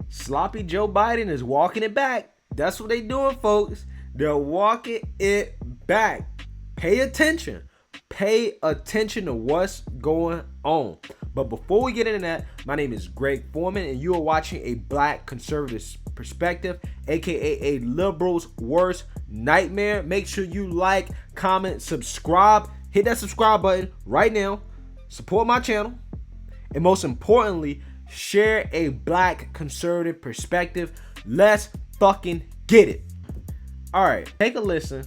Sloppy Joe Biden is walking it back. That's what they doing, folks. They're walking it back. Pay attention. Pay attention to what's going on. But before we get into that, my name is Greg Foreman, and you are watching a Black conservative perspective, aka a liberal's worst nightmare. Make sure you like, comment, subscribe. Hit that subscribe button right now. Support my channel. And most importantly, share a Black conservative perspective. Let's fucking get it. All right, take a listen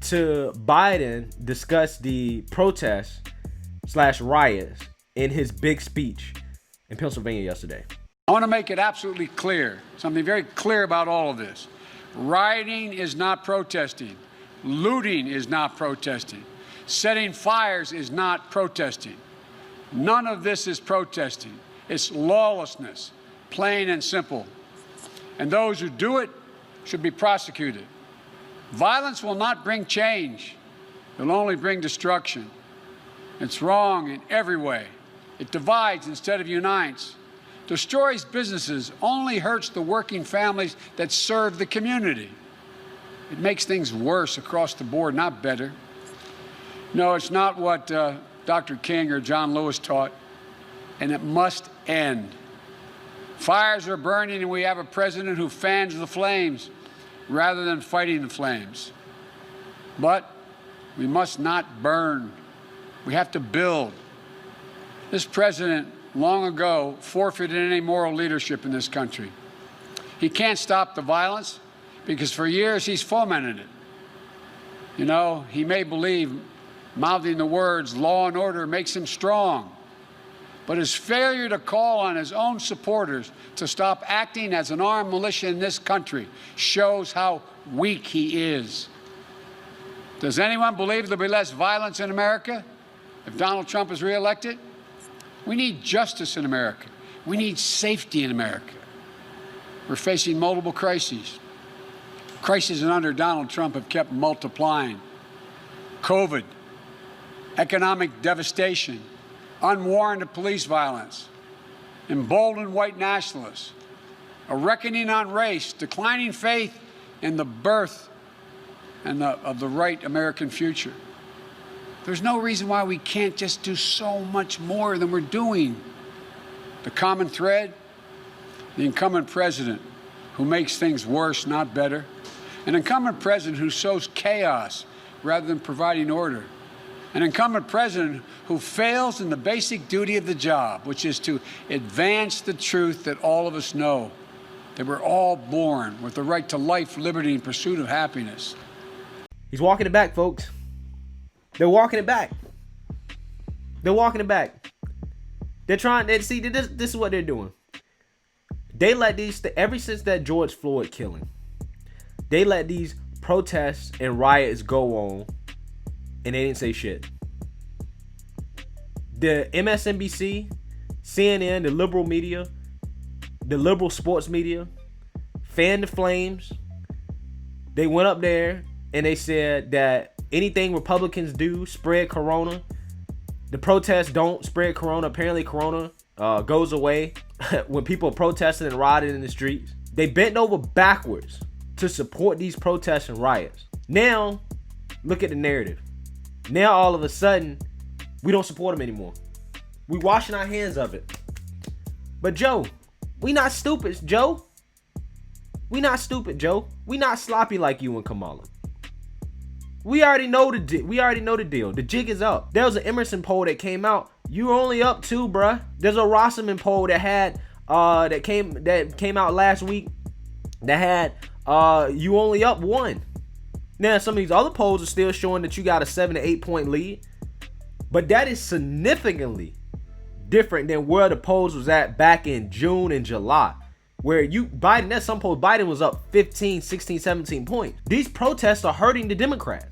to Biden discuss the protests / riots in his big speech in Pennsylvania yesterday. I want to make it absolutely clear, something very clear about all of this. Rioting is not protesting. Looting is not protesting. Setting fires is not protesting. None of this is protesting. It's lawlessness, plain and simple. And those who do it should be prosecuted. Violence will not bring change. It'll only bring destruction. It's wrong in every way. It divides instead of unites. Destroys businesses, only hurts the working families that serve the community. It makes things worse across the board, not better. No, it's not what Dr. King or John Lewis taught, and it must end. Fires are burning, and we have a president who fans the flames rather than fighting the flames. But we must not burn. We have to build. This president long ago forfeited any moral leadership in this country. He can't stop the violence because for years he's fomented it. You know, he may believe mouthing the words law and order makes him strong, but his failure to call on his own supporters to stop acting as an armed militia in this country shows how weak he is. Does anyone believe there'll be less violence in America if Donald Trump is reelected? We need justice in America. We need safety in America. We're facing multiple crises. Crises under Donald Trump have kept multiplying. COVID, economic devastation, unwarranted police violence, emboldened white nationalists, a reckoning on race, declining faith in the birth of the right American future. There's no reason why we can't just do so much more than we're doing. The common thread, the incumbent president who makes things worse, not better, an incumbent president who sows chaos rather than providing order, an incumbent president who fails in the basic duty of the job, which is to advance the truth that all of us know, that we're all born with the right to life, liberty, and pursuit of happiness. He's walking it back, folks. They're walking it back. They're walking it back. They're trying to see this is what they're doing. They let these ever since that George Floyd killing, they let these protests and riots go on, and they didn't say shit. The MSNBC, CNN, the liberal media, the liberal sports media, fanned the flames. They went up there and they said that anything Republicans do spread corona. The protests don't spread corona. Apparently corona goes away when people are protesting and rioting in the streets. They bent over backwards to support these protests and riots. Now, look at the narrative. Now all of a sudden, we don't support them anymore. We washing our hands of it. But Joe, we not stupid, Joe. We not stupid, Joe. We not sloppy like you and Kamala. We already know the deal. The jig is up. There was an Emerson poll that came out. You're only up 2, bruh. There's a Rosserman poll that had that came out last week that had you only up 1. Now some of these other polls are still showing that you got a 7 to 8 point lead, but that is significantly different than where the polls was at back in June and July, where Biden, at some polls, Biden was up 15, 16, 17 points. These protests are hurting the Democrats.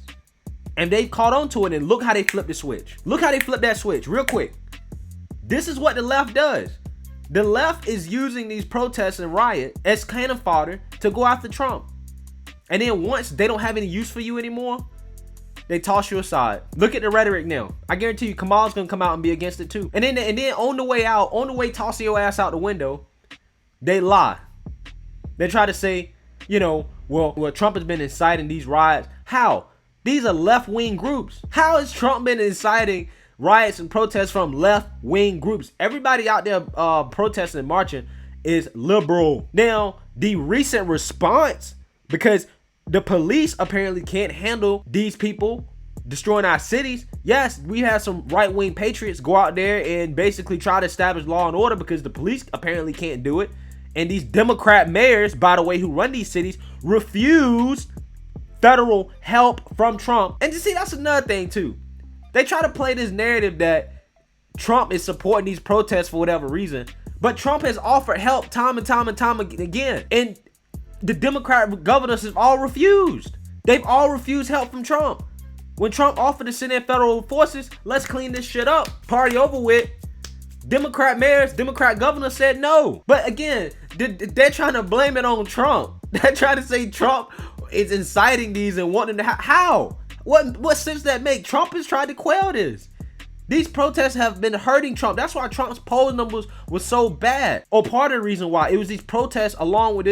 And they've caught on to it, and look how they flipped the switch. Look how they flipped that switch real quick. This is what the left does. The left is using these protests and riot as cannon fodder to go after Trump. And then once they don't have any use for you anymore, they toss you aside. Look at the rhetoric now. I guarantee you Kamala's gonna come out and be against it too. And then on the way out, on the way tossing your ass out the window, they lie. They try to say, well, Trump has been inciting these riots. How? These are left-wing groups. How has Trump been inciting riots and protests from left-wing groups? Everybody out there protesting and marching is liberal. Now, the recent response, because the police apparently can't handle these people destroying our cities. Yes, we had some right-wing patriots go out there and basically try to establish law and order because the police apparently can't do it. And these Democrat mayors, by the way, who run these cities, refused federal help from Trump. And you see, that's another thing too. They try to play this narrative that Trump is supporting these protests for whatever reason, but Trump has offered help time and time again. And the Democrat governors have all refused. They've all refused help from Trump. When Trump offered to send in federal forces, let's clean this shit up, party over with, Democrat mayors, Democrat governors said no. But again, they're trying to blame it on Trump. They're trying to say Trump is inciting these and wanting to how? What sense that make? Trump has tried to quell this. These protests have been hurting Trump. That's why Trump's poll numbers was so bad. Or part of the reason why it was these protests along with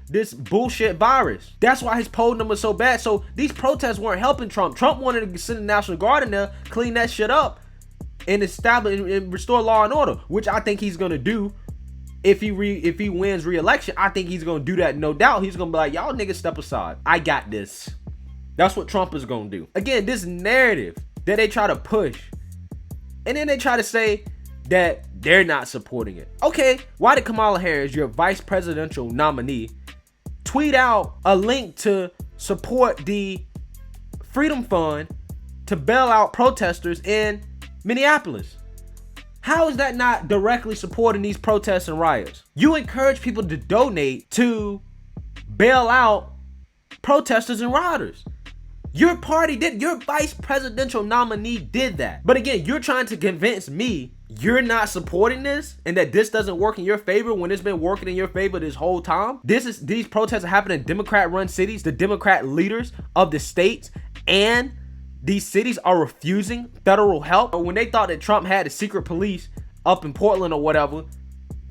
this bullshit virus. That's why his poll number is so bad. So these protests weren't helping Trump. Trump wanted to send the National Guard in there, clean that shit up, and establish and restore law and order, which I think he's gonna do. If he wins re-election, I think he's gonna do that. No doubt, he's gonna be like, y'all niggas step aside. I got this. That's what Trump is gonna do. Again, this narrative that they try to push, and then they try to say that they're not supporting it. Okay, why did Kamala Harris, your vice presidential nominee, tweet out a link to support the Freedom Fund to bail out protesters in Minneapolis? How is that not directly supporting these protests and riots? You encourage people to donate to bail out protesters and rioters. Your party did, your vice presidential nominee did that. But again, you're trying to convince me you're not supporting this and that this doesn't work in your favor when it's been working in your favor this whole time. These protests are happening in Democrat-run cities. The Democrat leaders of the states and these cities are refusing federal help. When they thought that Trump had a secret police up in Portland or whatever,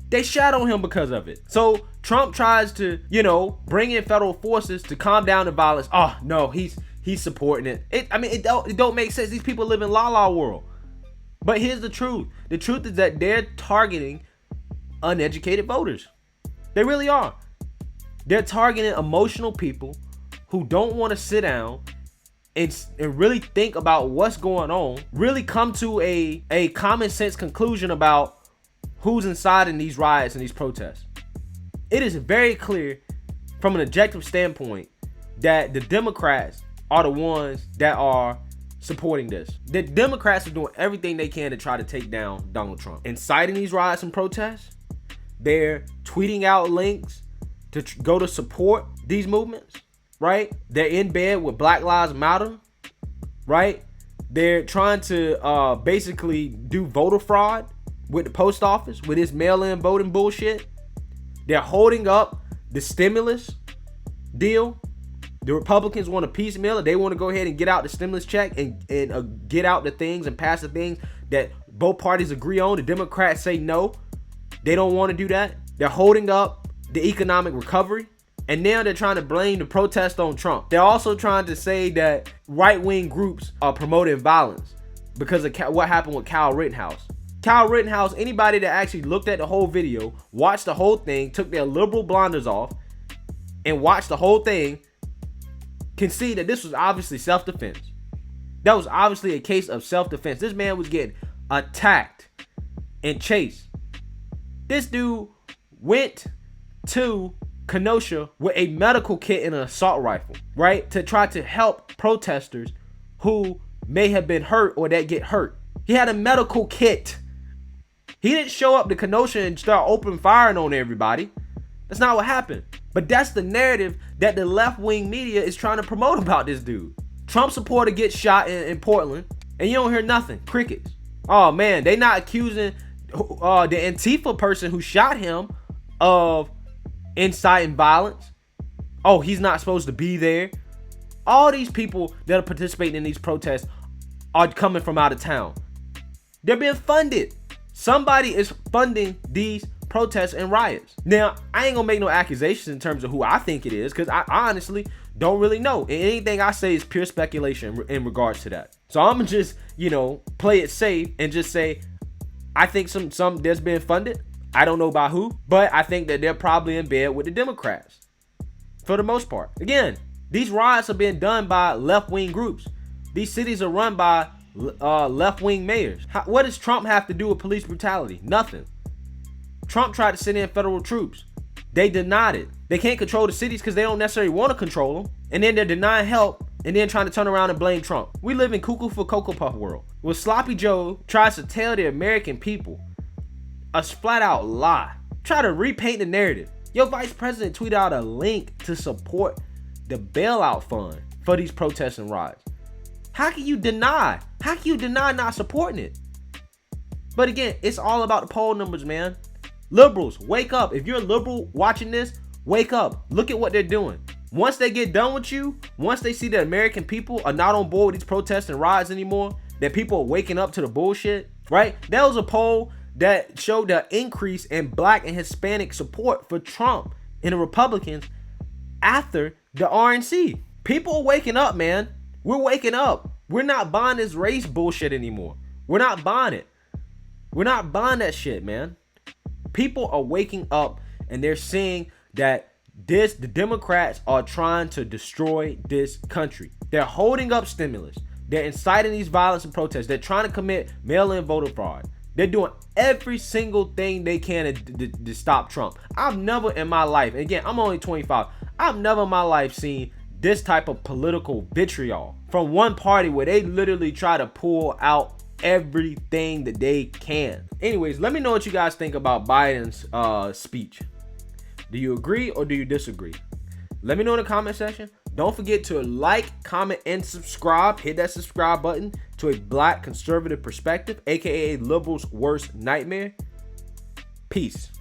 they shat on him because of it. So Trump tries to, bring in federal forces to calm down the violence. Oh no, he's supporting it. It don't make sense. These people live in la world. But here's the truth. The truth is that they're targeting uneducated voters. They really are. They're targeting emotional people who don't want to sit down and really think about what's going on, really come to a common sense conclusion about who's inciting these riots and these protests. It is very clear from an objective standpoint that the Democrats are the ones that are supporting this. The Democrats are doing everything they can to try to take down Donald Trump. Inciting these riots and protests, they're tweeting out links to go to support these movements. Right? They're in bed with Black Lives Matter, right? They're trying to basically do voter fraud with the post office with this mail-in voting bullshit. They're holding up the stimulus deal. The Republicans want to piecemeal it. They want to go ahead and get out the stimulus check and get out the things and pass the things that both parties agree on. The Democrats say no. They don't want to do that. They're holding up the economic recovery. And now they're trying to blame the protest on Trump. They're also trying to say that right-wing groups are promoting violence because of what happened with Kyle Rittenhouse. Kyle Rittenhouse, anybody that actually looked at the whole video, watched the whole thing, took their liberal blinders off, and watched the whole thing, can see that this was obviously self-defense. That was obviously a case of self-defense. This man was getting attacked and chased. This dude went to Kenosha with a medical kit and an assault rifle, right? To try to help protesters who may have been hurt or that get hurt. He had a medical kit. He didn't show up to Kenosha and start open firing on everybody. That's not what happened. But that's the narrative that the left-wing media is trying to promote about this dude. Trump supporter gets shot in Portland and you don't hear nothing. Crickets. Oh man, they not accusing the Antifa person who shot him of inciting violence. Oh, he's not supposed to be there. All these people that are participating in these protests are coming from out of town. They're being funded. Somebody is funding these protests and riots. Now, I ain't gonna make no accusations in terms of who I think it is, because I honestly don't really know. And anything I say is pure speculation in regards to that. So I'm gonna just, play it safe and just say, I think some that's been funded. I don't know by who, but I think that they're probably in bed with the Democrats for the most part. Again, these riots are being done by left-wing groups. These cities are run by left-wing mayors. What does Trump have to do with police brutality? Nothing. Trump tried to send in federal troops. They denied it. They can't control the cities because they don't necessarily want to control them. And then they're denying help and then trying to turn around and blame Trump. We live in cuckoo for Cocoa Puff world, where Sloppy Joe tries to tell the American people a flat out lie. Try to repaint the narrative. Your vice president tweeted out a link to support the bailout fund for these protests and riots. How can you deny? How can you deny not supporting it? But again, it's all about the poll numbers, man. Liberals, wake up. If you're a liberal watching this, wake up. Look at what they're doing. Once they get done with you, once they see that American people are not on board with these protests and riots anymore, that people are waking up to the bullshit, right? That was a poll that showed the increase in Black and Hispanic support for Trump and the Republicans after the RNC. People are waking up, man. We're waking up. We're not buying this race bullshit anymore. We're not buying it. We're not buying that shit, man. People are waking up and they're seeing that the Democrats are trying to destroy this country. They're holding up stimulus. They're inciting these violence and protests. They're trying to commit mail-in voter fraud. They're doing every single thing they can to stop Trump. I've never in my life, and again, I'm only 25, I've never in my life seen this type of political vitriol from one party where they literally try to pull out everything that they can. Anyways, let me know what you guys think about Biden's speech. Do you agree or do you disagree? Let me know in the comment section. Don't forget to like, comment, and subscribe. Hit that subscribe button to a Black conservative perspective, aka a liberal's worst nightmare. Peace.